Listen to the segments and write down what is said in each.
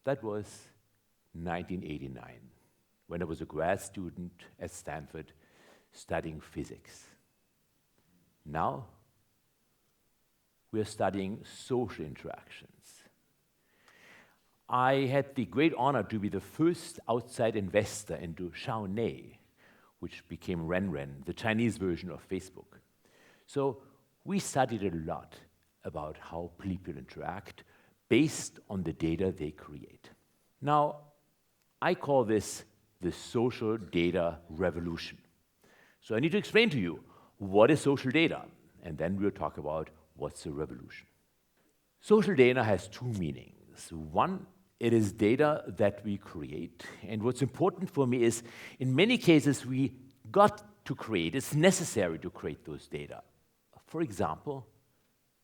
That was 1989, when I was a grad student at Stanford studying physics. Now, we are studying social interactions. I had the great honor to be the first outside investor into Xiaoné, which became Renren, the Chinese version of Facebook. So we studied a lot about how people interact based on the data they create. Now, I call this the social data revolution. So I need to explain to you what is social data, and then we'll talk about what's a revolution. Social data has two meanings. One, it is data that we create, and what's important for me is, in many cases, we got to create, it's necessary to create those data. For example,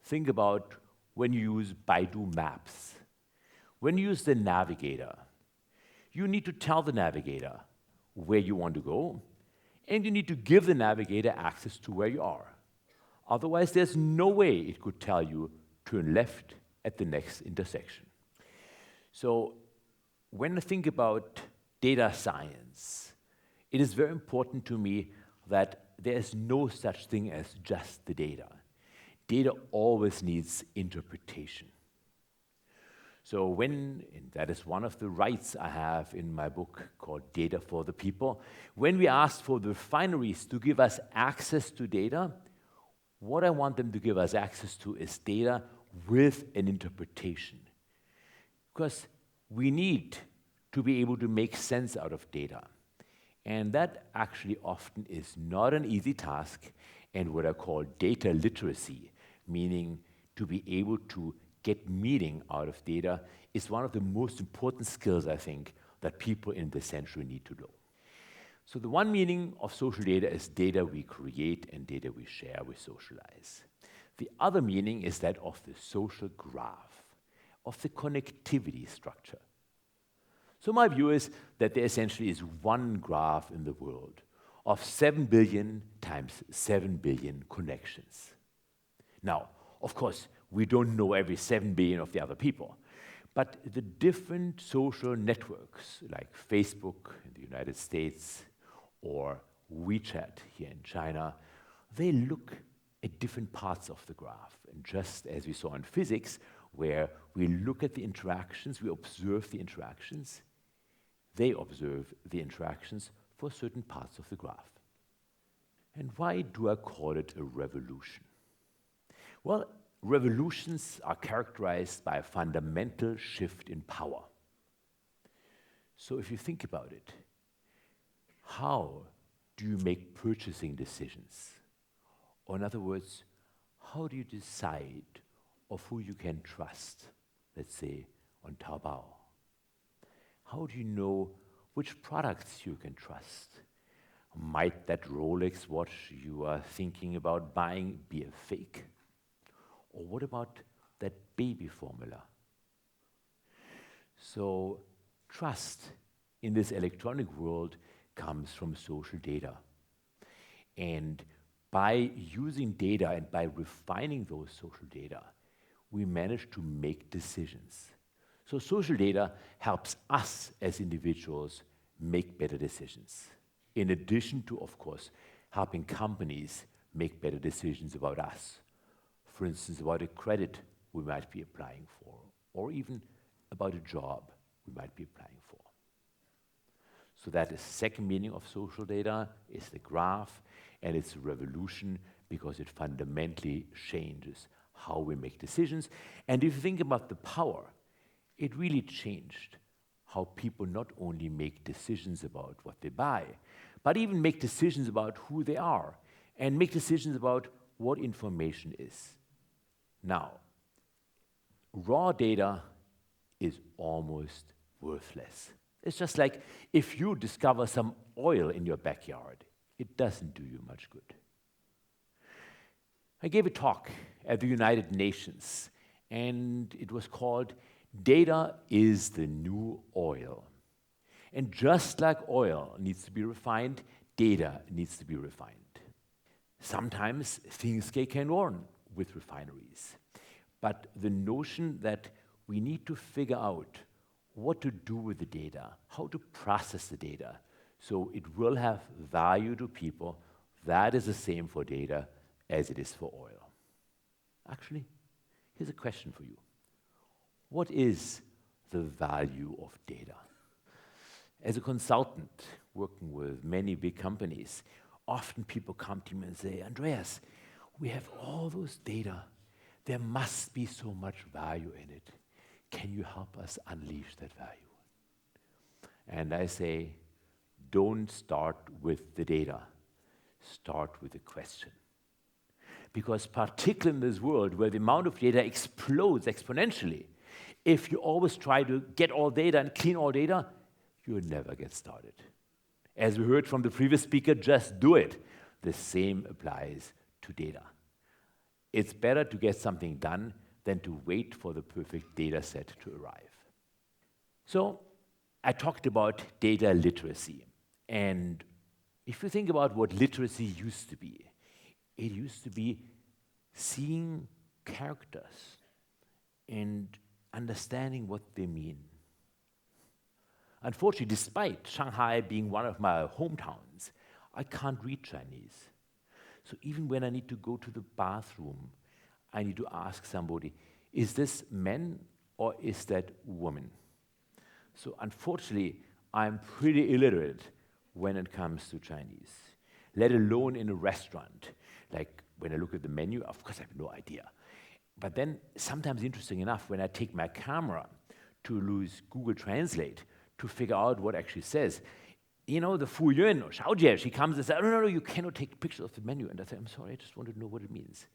think about when you use Baidu Maps. When you use the navigator, you need to tell the navigator where you want to go, and you need to give the navigator access to where you are. Otherwise, there's no way it could tell you turn left at the next intersection. So when I think about data science, it is very important to me that there's no such thing as just the data. Data always needs interpretation. So and that is one of the rights I have in my book called Data for the People, when we ask for the refineries to give us access to data, what I want them to give us access to is data with an interpretation. Because we need to be able to make sense out of data. And that actually often is not an easy task, and what I call data literacy, meaning to be able to get meaning out of data, is one of the most important skills, I think, that people in this century need to know. So the one meaning of social data is data we create and data we share, we socialize. The other meaning is that of the social graph, of the connectivity structure. So my view is that there essentially is one graph in the world of 7 billion times 7 billion connections. Now, of course, we don't know every 7 billion of the other people, but the different social networks like Facebook in the United States or WeChat here in China, they look at different parts of the graph. And just as we saw in physics, where we look at the interactions, we observe the interactions, they observe the interactions for certain parts of the graph. And why do I call it a revolution? Well, revolutions are characterized by a fundamental shift in power. So if you think about it, how do you make purchasing decisions? Or in other words, how do you decide of who you can trust, let's say on Taobao? How do you know which products you can trust? Might that Rolex watch you are thinking about buying be a fake? Or what about that baby formula? So trust in this electronic world comes from social data. And by using data and by refining those social data, we manage to make decisions. So social data helps us as individuals make better decisions. In addition to, of course, helping companies make better decisions about us. For instance, about a credit we might be applying for, or even about a job we might be applying for. So that is the second meaning of social data, is the graph, and it's a revolution because it fundamentally changes how we make decisions. And if you think about the power, it really changed how people not only make decisions about what they buy, but even make decisions about who they are, and make decisions about what information is. Now, raw data is almost worthless. It's just like if you discover some oil in your backyard, it doesn't do you much good. I gave a talk at the United Nations, and it was called Data is the New Oil. And just like oil needs to be refined, data needs to be refined. Sometimes things can go on with refineries, but the notion that we need to figure out what to do with the data, how to process the data, so it will have value to people. That is the same for data as it is for oil. Actually, here's a question for you. What is the value of data? As a consultant working with many big companies, often people come to me and say, Andreas, we have all those data. There must be so much value in it. Can you help us unleash that value? And I say, don't start with the data. Start with the question. Because particularly in this world where the amount of data explodes exponentially, if you always try to get all data and clean all data, you'll never get started. As we heard from the previous speaker, just do it. The same applies to data. It's better to get something done than to wait for the perfect data set to arrive. So I talked about data literacy. And if you think about what literacy used to be, it used to be seeing characters and understanding what they mean. Unfortunately, despite Shanghai being one of my hometowns, I can't read Chinese. So even when I need to go to the bathroom, I need to ask somebody, is this men or is that woman? So unfortunately, I'm pretty illiterate when it comes to Chinese, let alone in a restaurant. Like when I look at the menu, of course I have no idea. But then sometimes, interesting enough, when I take my camera to use Google Translate to figure out what actually says, you know, the Fu Yun or Xiaojie, she comes and says, no, you cannot take pictures of the menu. And I say, I'm sorry, I just wanted to know what it means.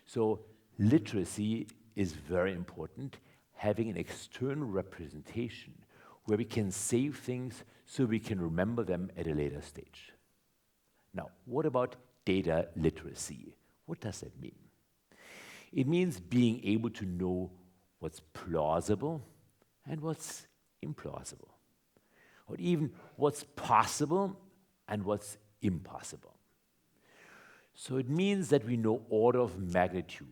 So literacy is very important, having an external representation where we can save things so we can remember them at a later stage. Now, what about data literacy? What does that mean? It means being able to know what's plausible and what's implausible, or even what's possible and what's impossible. So it means that we know order of magnitude.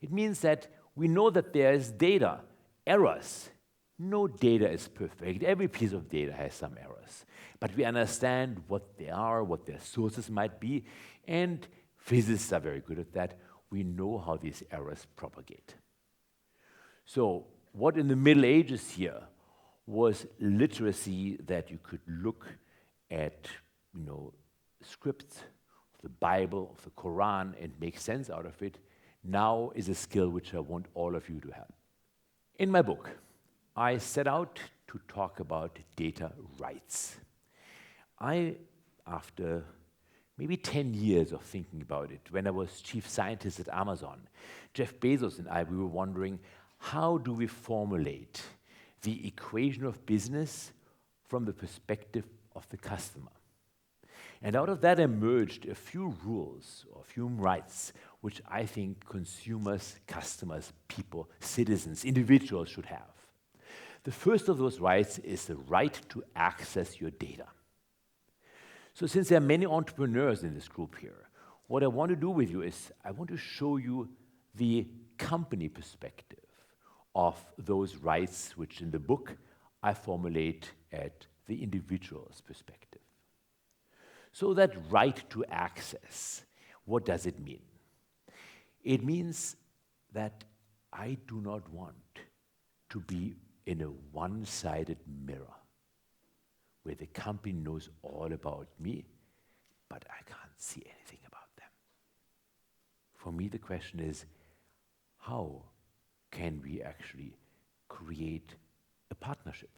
It means that we know that there is data, errors. No data is perfect. Every piece of data has some errors. But we understand what they are, what their sources might be, and physicists are very good at that. We know how these errors propagate. So what in the Middle Ages here was literacy, that you could look at, scripts of the Bible, of the Quran, and make sense out of it, now is a skill which I want all of you to have. In my book, I set out to talk about data rights. After maybe 10 years of thinking about it, when I was chief scientist at Amazon, Jeff Bezos and I, we were wondering, how do we formulate the equation of business from the perspective of the customer? And out of that emerged a few rules or a few rights which I think consumers, customers, people, citizens, individuals should have. The first of those rights is the right to access your data. So since there are many entrepreneurs in this group here, what I want to do with you is I want to show you the company perspective of those rights, which in the book I formulate at the individual's perspective. So that right to access, what does it mean? It means that I do not want to be in a one-sided mirror where the company knows all about me, but I can't see anything about them. For me, the question is, how can we actually create a partnership?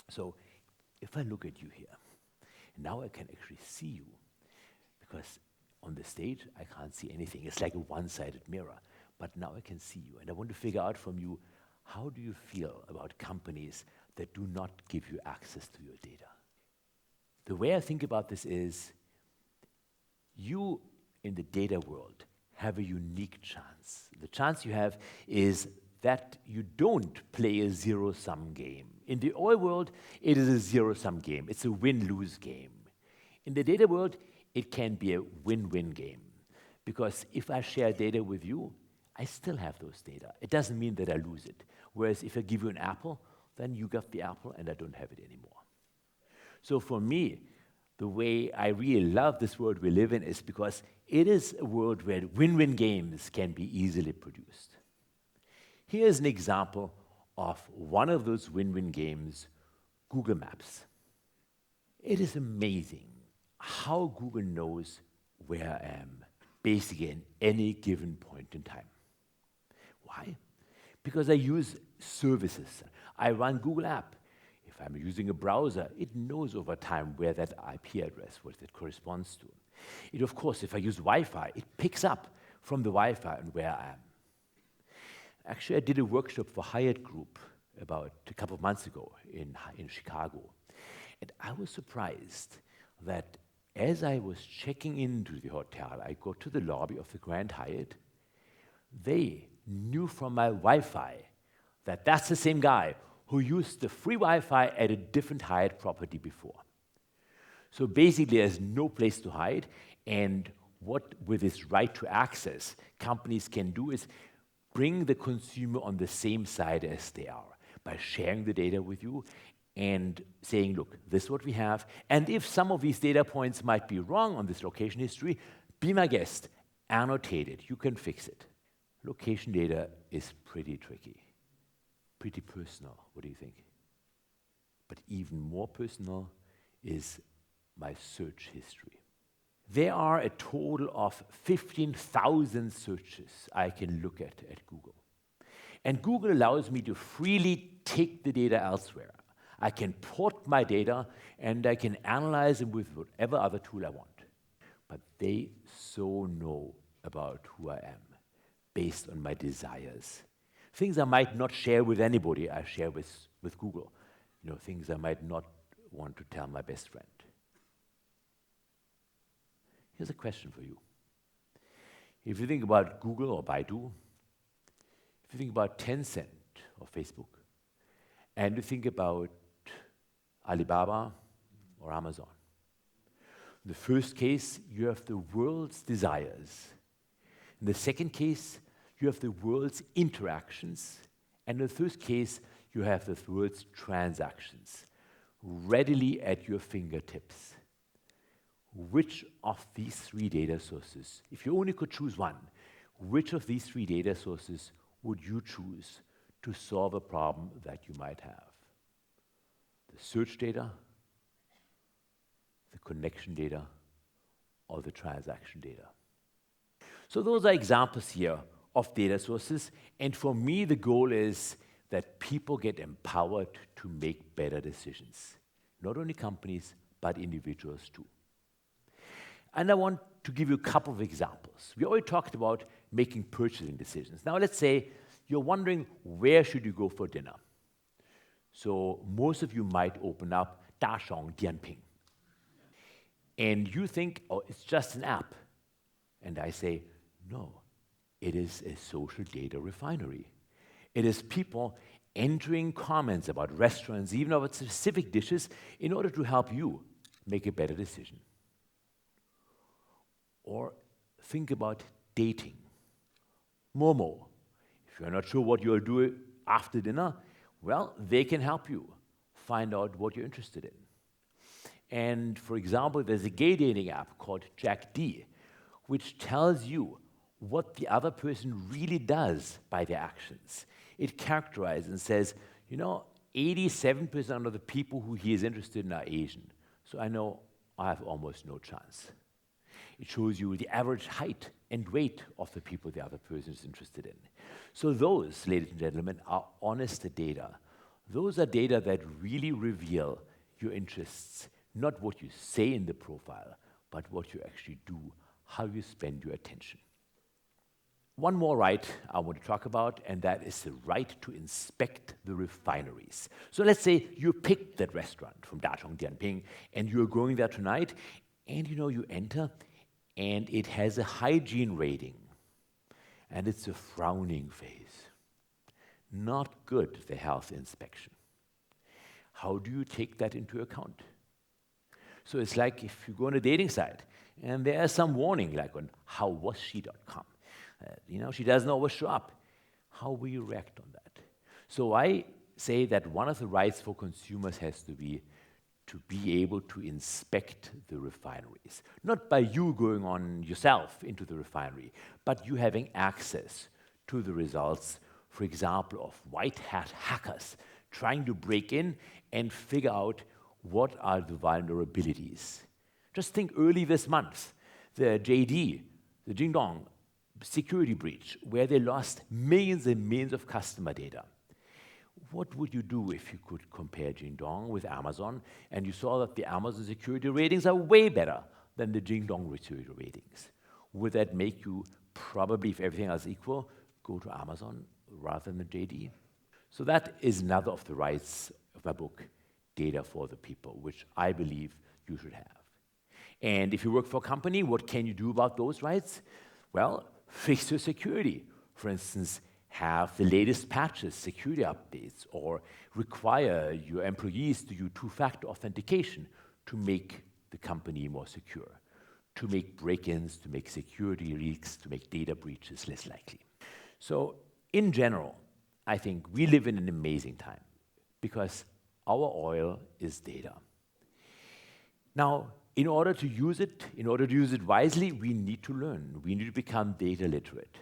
So if I look at you here, now I can actually see you, because on the stage I can't see anything. It's like a one-sided mirror, but now I can see you. And I want to figure out from you, how do you feel about companies that do not give you access to your data? The way I think about this is, you in the data world have a unique chance. The chance you have is that you don't play a zero-sum game. In the oil world, it is a zero-sum game. It's a win-lose game. In the data world, it can be a win-win game. Because if I share data with you, I still have those data. It doesn't mean that I lose it. Whereas if I give you an apple, then you got the apple and I don't have it anymore. So for me, the way I really love this world we live in is because it is a world where win-win games can be easily produced. Here's an example of one of those win-win games, Google Maps. It is amazing how Google knows where I am, basically at any given point in time. Why? Because I use services. I run Google App. If I'm using a browser, it knows over time where that IP address, what it corresponds to. It, of course, if I use Wi-Fi, it picks up from the Wi-Fi and where I am. Actually, I did a workshop for Hyatt Group about a couple of months ago in Chicago. And I was surprised that as I was checking into the hotel, I go to the lobby of the Grand Hyatt, they knew from my Wi-Fi that that's the same guy who used the free Wi-Fi at a different Hyatt property before. So basically, there's no place to hide, and what, with this right to access, companies can do is bring the consumer on the same side as they are by sharing the data with you and saying, look, this is what we have, and if some of these data points might be wrong on this location history, be my guest, annotate it, you can fix it. Location data is pretty tricky, pretty personal. What do you think? But even more personal is my search history. There are a total of 15,000 searches I can look at Google. And Google allows me to freely take the data elsewhere. I can port my data and I can analyze it with whatever other tool I want. But they so know about who I am based on my desires. Things I might not share with anybody, I share with Google. You know, things I might not want to tell my best friend. Here's a question for you. If you think about Google or Baidu, if you think about Tencent or Facebook, and you think about Alibaba or Amazon, in the first case, you have the world's desires. In the second case, you have the world's interactions. And in the third case, you have the world's transactions, readily at your fingertips. Which of these three data sources, if you only could choose one, which of these three data sources would you choose to solve a problem that you might have? The search data, the connection data, or the transaction data? So those are examples here of data sources, and for me the goal is that people get empowered to make better decisions. Not only companies, but individuals too. And I want to give you a couple of examples. We already talked about making purchasing decisions. Now let's say you're wondering where should you go for dinner. So most of you might open up Dashong Dianping. And you think, oh, it's just an app. And I say, no, it is a social data refinery. It is people entering comments about restaurants, even about specific dishes, in order to help you make a better decision. Or think about dating. Momo. If you're not sure what you'll do after dinner, well, they can help you find out what you're interested in. And for example, there's a gay dating app called Jack D, which tells you what the other person really does by their actions. It characterizes and says, you know, 87% of the people who he is interested in are Asian, so I know I have almost no chance. It shows you the average height and weight of the people the other person is interested in. So those, ladies and gentlemen, are honest data. Those are data that really reveal your interests, not what you say in the profile, but what you actually do, how you spend your attention. One more right I want to talk about, and that is the right to inspect the refineries. So let's say you picked that restaurant from Dachong Dianping, and you're going there tonight, and you know, you enter, and it has a hygiene rating, and it's a frowning face. Not good, the health inspection. How do you take that into account? So it's like if you go on a dating site, and there's some warning, like on howwasshe.com. You know, she doesn't always show up. How will you react on that? So I say that one of the rights for consumers has to be able to inspect the refineries. Not by you going on yourself into the refinery, but you having access to the results, for example, of white hat hackers trying to break in and figure out what are the vulnerabilities. Just think early this month, the JD, the Jingdong security breach, where they lost millions and millions of customer data. What would you do if you could compare Jingdong with Amazon and you saw that the Amazon security ratings are way better than the Jingdong security ratings? Would that make you probably, if everything else equal, go to Amazon rather than the JD? So that is another of the rights of my book, Data for the People, which I believe you should have. And if you work for a company, what can you do about those rights? Well, fix your security. For instance, have the latest patches, security updates, or require your employees to use two-factor authentication to make the company more secure, to make break-ins, to make security leaks, to make data breaches less likely. So in general, I think we live in an amazing time because our oil is data. Now, in order to use it wisely, we need to learn. We need to become data literate.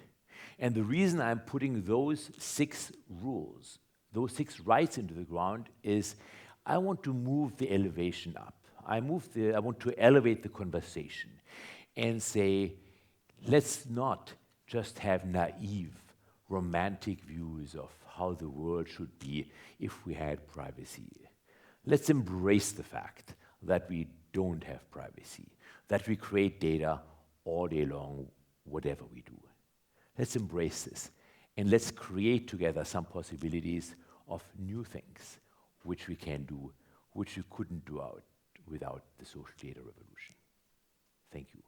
And the reason I'm putting those 6 rules, those 6 rights into the ground is I want to move the elevation up. I want to elevate the conversation and say, let's not just have naive, romantic views of how the world should be if we had privacy. Let's embrace the fact that we don't have privacy, that we create data all day long, whatever we do. Let's embrace this, and let's create together some possibilities of new things which we can do, which we couldn't do without the social data revolution. Thank you.